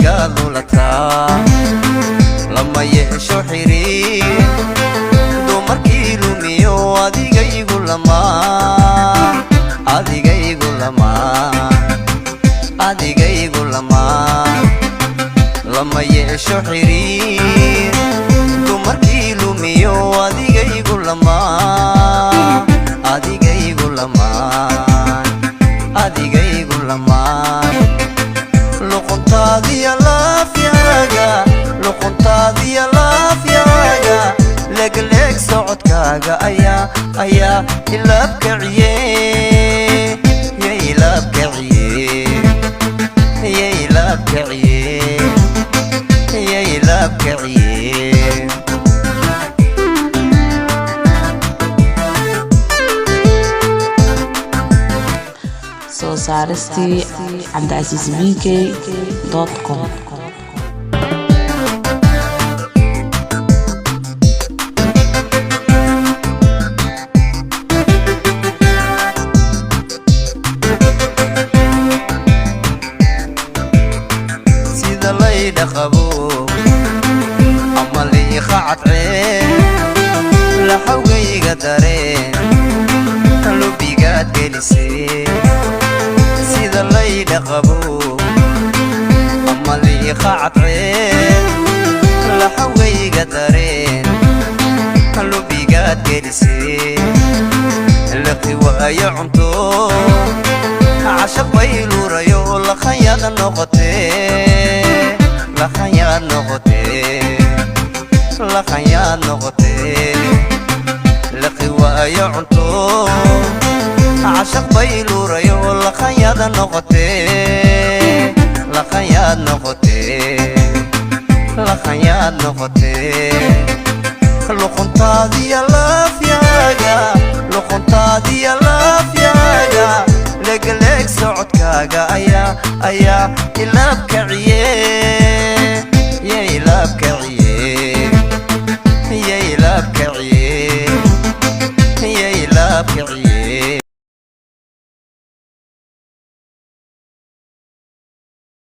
lulata lama yeesho xiriir dumarkii lumiyo adigaygu lama lama yeesho xiriir dumarkii lumiyo adigaygu lama luquntaadiya laafyaaga legleeg socodkaaga ayaa ilaabkaciye soo saaristii cabdicaziizbk.com sida layda qabo ama liiqa cadceen laxawgayga dareen lubigaad gelisee sida layda qabo ama liiqa cadceen laxawgayga dareen lubigaad gelisee liqi waayo cunto عشق بيلوريو لخياد نغطي لقوا يعنتو عشق بيلوريو لخياد نغطي لقنطادي لافياغا لقلق سعودكاغا ayaa ilaabkaciye